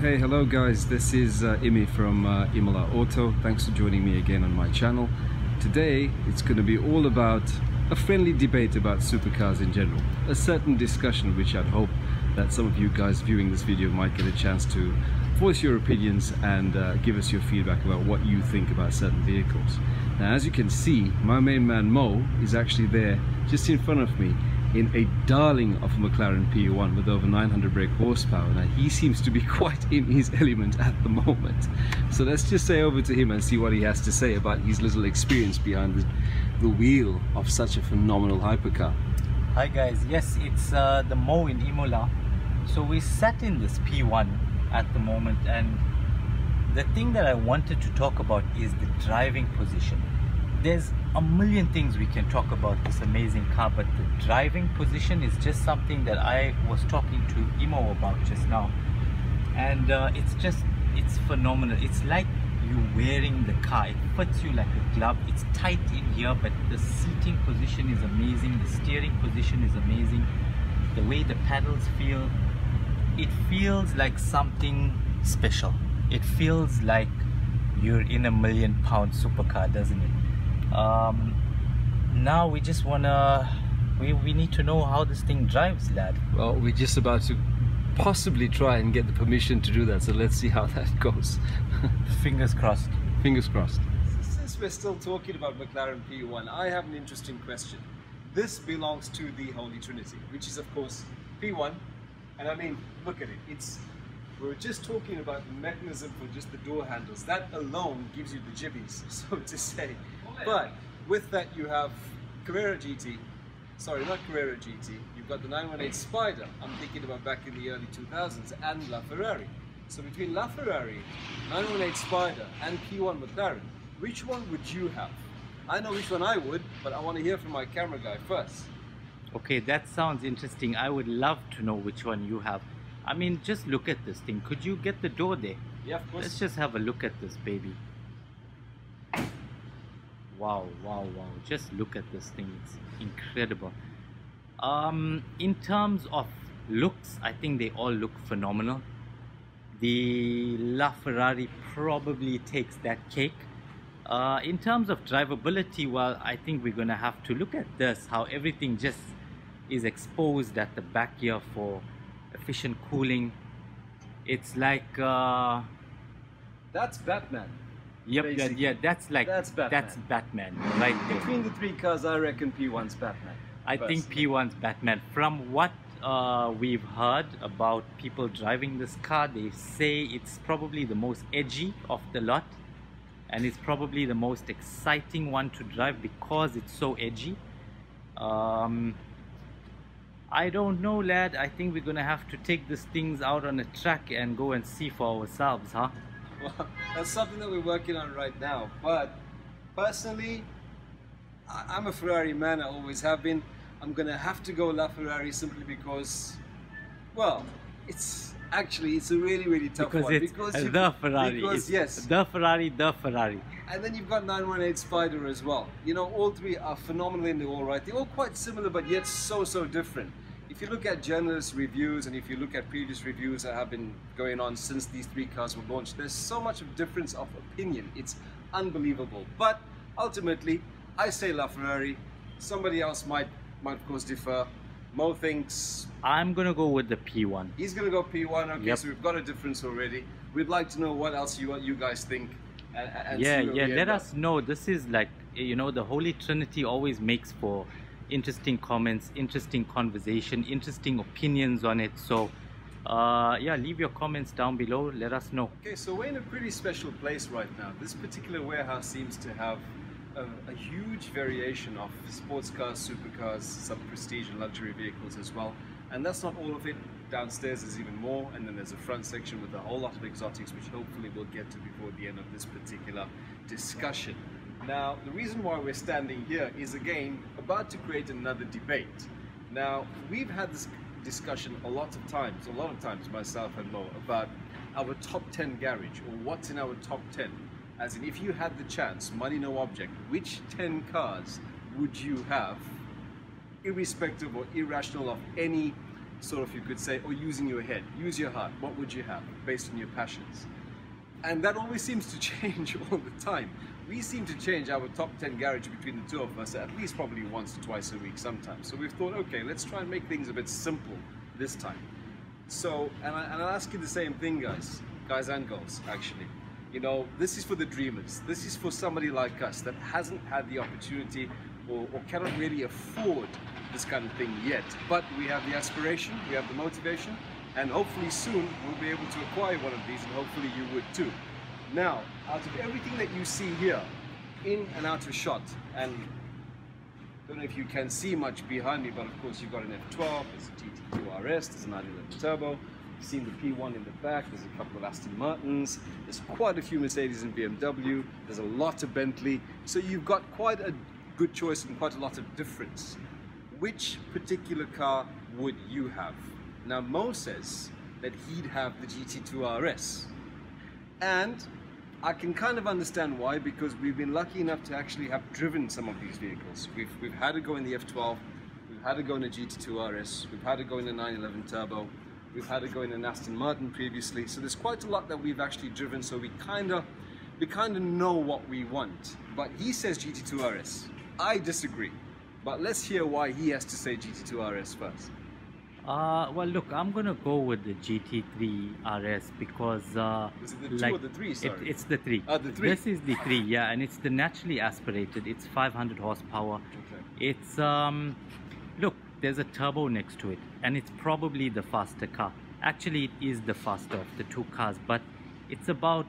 Hey, hello guys, this is Imi from Imola Auto. Thanks for joining me again on my channel. Today it's going to be all about a friendly debate about supercars in general. A certain discussion which I'd hope that some of you guys viewing this video might get a chance to voice your opinions and give us your feedback about what you think about certain vehicles. Now, as you can see, my main man Mo is actually there just in front of me in a darling of a McLaren P1 with over 900 brake horsepower. Now he seems to be quite in his element at the moment, so let's just say over to him and see what he has to say about his little experience behind the wheel of such a phenomenal hypercar. Hi guys, yes, it's the Mo in Imola. So we sat in this P1 at the moment, and the thing that I wanted to talk about is the driving position. There's a million things we can talk about this amazing car, but the driving position is just something that I was talking to Imo about just now, and it's phenomenal. It's like you wearing the car. It fits you like a glove. It's tight in here, but the seating position is amazing. The steering position is amazing. The way the pedals feel, it feels like something special. It feels like you're in a £1 million supercar, doesn't it? Now we just we need to know how this thing drives, lad. Well, we're just about to possibly try and get the permission to do that, so let's see how that goes. Fingers crossed. Fingers crossed. Since we're still talking about McLaren P1, I have an interesting question. This belongs to the Holy Trinity, which is of course P1, and I mean, look at it. We're just talking about the mechanism for just the door handles. That alone gives you the jibbies, so to say. But with that you have Carrera GT, sorry, not Carrera GT, you've got the 918 Spider, I'm thinking about back in the early 2000s, and LaFerrari. So between LaFerrari, 918 Spider and P1 McLaren, which one would you have? I know which one I would, but I want to hear from my camera guy first. Okay, that sounds interesting. I would love to know which one you have. I mean, just look at this thing. Could you get the door there? Yeah, of course. Let's just have a look at this baby. Wow, wow, wow. Just look at this thing. It's incredible. In terms of looks, I think they all look phenomenal. The LaFerrari probably takes that cake. In terms of drivability, well, I think we're going to have to look at this, how everything just is exposed at the back here for efficient cooling. It's like that's Batman. Yep, yeah, that's Batman right there. Between the three cars, I reckon P1's Batman. I think P1's Batman. From what we've heard about people driving this car, they say it's probably the most edgy of the lot, and it's probably the most exciting one to drive because it's so edgy. I don't know, lad. I think we're gonna have to take these things out on a track and go and see for ourselves, huh? Well, that's something that we're working on right now. But personally, I'm a Ferrari man. I always have been. I'm gonna have to go LaFerrari simply because, well, it's a really tough one. Because it's the Ferrari. Yes, the Ferrari. And then you've got 918 Spider as well. You know, all three are phenomenal in their all right. They're all quite similar, but yet so different. If you look at journalist reviews and if you look at previous reviews that have been going on since these three cars were launched, there's so much of difference of opinion. It's unbelievable. But ultimately, I say LaFerrari. Somebody else might of course differ. Mo thinks... I'm gonna go with the P1. He's gonna go P1. Okay, yep. So we've got a difference already. We'd like to know what else you guys think. And yeah, let us know. This is like, you know, the Holy Trinity always makes for interesting comments, interesting conversation, interesting opinions on it. So yeah, leave your comments down below, let us know. Okay, so we're in a pretty special place right now. This particular warehouse seems to have a huge variation of sports cars, supercars, some prestige and luxury vehicles as well. And that's not all of it. Downstairs there's even more, and then there's a front section with a whole lot of exotics, which hopefully we'll get to before the end of this particular discussion. Now, the reason why we're standing here is, again, about to create another debate. Now, we've had this discussion a lot of times, myself and Mo, about our top 10 garage, or what's in our top 10. As in, if you had the chance, money no object, which 10 cars would you have, irrespective or irrational of any sort of, you could say, or using your head, use your heart, what would you have based on your passions? And that always seems to change all the time. We seem to change our top 10 garage between the two of us at least probably once or twice a week sometimes. So we've thought, okay, let's try and make things a bit simple this time. So, and I'll ask you the same thing, guys and girls, actually. You know, this is for the dreamers. This is for somebody like us that hasn't had the opportunity or cannot really afford this kind of thing yet. But we have the aspiration, we have the motivation, and hopefully soon we'll be able to acquire one of these, and hopefully you would too. Now, out of everything that you see here, in and out of shot, and I don't know if you can see much behind me, but of course you've got an F12, there's a GT2 RS, there's a 911 Turbo, you've seen the P1 in the back, there's a couple of Aston Martins, there's quite a few Mercedes and BMW, there's a lot of Bentley, so you've got quite a good choice and quite a lot of difference. Which particular car would you have? Now, Mo says that he'd have the GT2 RS, and I can kind of understand why, because we've been lucky enough to actually have driven some of these vehicles. We've had to go in the F12, we've had to go in a GT2 RS, we've had to go in a 911 Turbo, we've had to go in an Aston Martin previously, so there's quite a lot that we've actually driven, so we kind of know what we want. But he says GT2 RS. I disagree, but let's hear why he has to say GT2 RS first. Well, look, I'm gonna go with the GT3 RS because is it the 2 or the 3? Sorry, it's the 3. The 3. This is the 3, yeah, and it's the naturally aspirated. It's 500 horsepower. Okay. It's look, there's a turbo next to it, and it's probably the faster car. Actually, it is the faster of the two cars, but it's about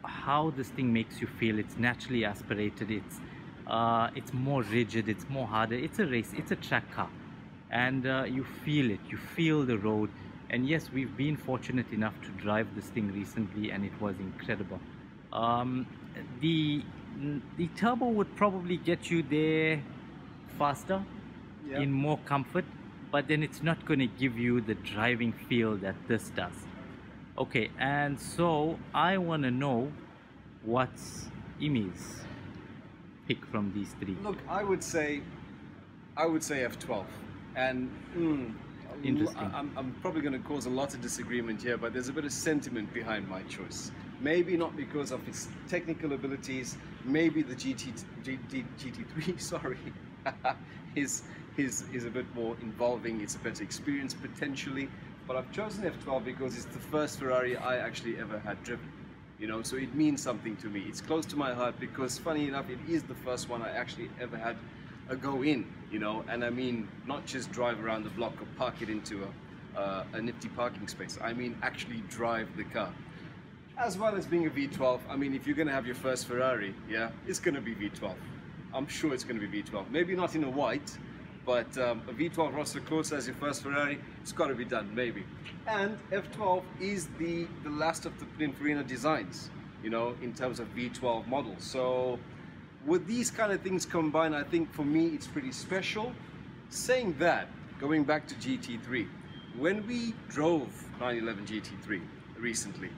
how this thing makes you feel. It's naturally aspirated. It's more rigid. It's more harder. It's a race. It's a track car. And you feel it, you feel the road. And yes, we've been fortunate enough to drive this thing recently, and it was incredible. The turbo would probably get you there faster, yeah, in more comfort, but then it's not going to give you the driving feel that this does. Okay, and so I want to know what's Imi's pick from these 3. Look, I would say F12. And interesting. I'm probably going to cause a lot of disagreement here, but there's a bit of sentiment behind my choice. Maybe not because of its technical abilities, maybe the GT3, sorry, is a bit more involving, it's a better experience potentially, but I've chosen F12 because it's the first Ferrari I actually ever had driven. You know, so it means something to me. It's close to my heart because, funny enough, it is the first one I actually ever had a go in, you know, and I mean not just drive around the block or park it into a nifty parking space. I mean actually drive the car. As well as being a V12, I mean, if you're going to have your first Ferrari, yeah, it's going to be V12. I'm sure it's going to be V12. Maybe not in a white, but a V12 Rosso Corsa as your first Ferrari, it's got to be done, maybe. And F12 is the last of the Pininfarina designs, you know, in terms of V12 models. So with these kind of things combined, I think for me it's pretty special. Saying that, going back to GT3, when we drove 911 GT3 recently,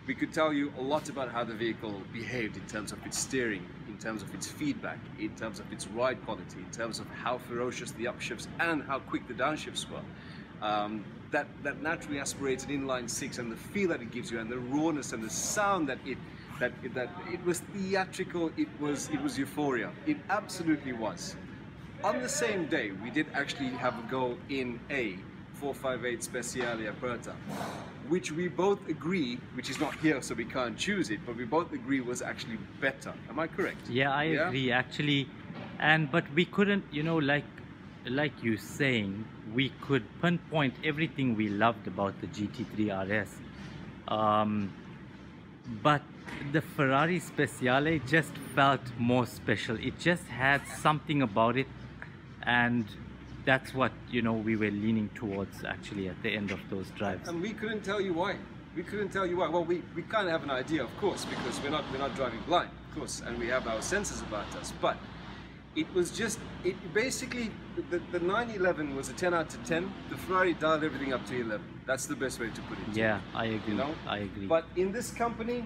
we could tell you a lot about how the vehicle behaved in terms of its steering, in terms of its feedback, in terms of its ride quality, in terms of how ferocious the upshifts and how quick the downshifts were. That naturally aspirated inline 6 and the feel that it gives you, and the rawness and the sound that it was theatrical, it was euphoria. It absolutely was. On the same day, we did actually have a go in a 458 Speciale Aperta, which we both agree, which is not here so we can't choose it, but we both agree was actually better. Am I correct? Yeah, I agree actually. But we couldn't, you know, like you saying, we could pinpoint everything we loved about the GT3 RS. But the Ferrari Speciale just felt more special. It just had something about it, and that's what, you know, we were leaning towards actually at the end of those drives. And we couldn't tell you why. We couldn't tell you why. Well, we kind of have an idea, of course, because we're not driving blind, of course, and we have our senses about us. But it was just, it basically, the 911 was a 10 out of 10. The Ferrari dialed everything up to 11. That's the best way to put it. Yeah, I agree. You know? I agree. But in this company,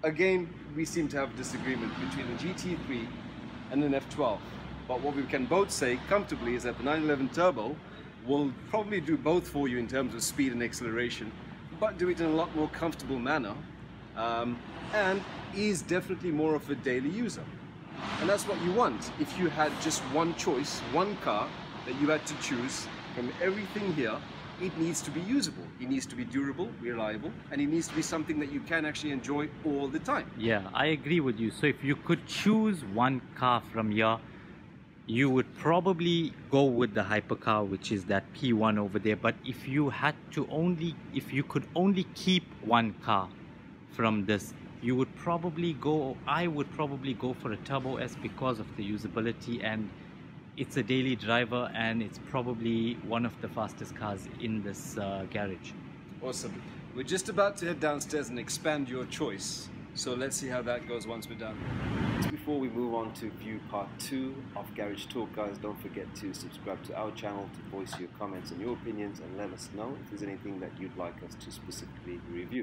again, we seem to have a disagreement between the GT3 and an F12. But what we can both say comfortably is that the 911 Turbo will probably do both for you in terms of speed and acceleration, but do it in a lot more comfortable manner, and is definitely more of a daily user. And that's what you want. If you had just one choice, one car that you had to choose from everything here, it needs to be usable, it needs to be durable, reliable, and it needs to be something that you can actually enjoy all the time. Yeah, I agree with you. So if you could choose one car from here, you would probably go with the hypercar, which is that P1 over there. But if you could only keep one car from this, you would probably go, I would probably go for a Turbo S because of the usability, and it's a daily driver, and it's probably one of the fastest cars in this garage. Awesome. We're just about to head downstairs and expand your choice. So let's see how that goes once we're done. Before we move on to view part 2 of Garage Talk, guys, don't forget to subscribe to our channel to voice your comments and your opinions, and let us know if there's anything that you'd like us to specifically review.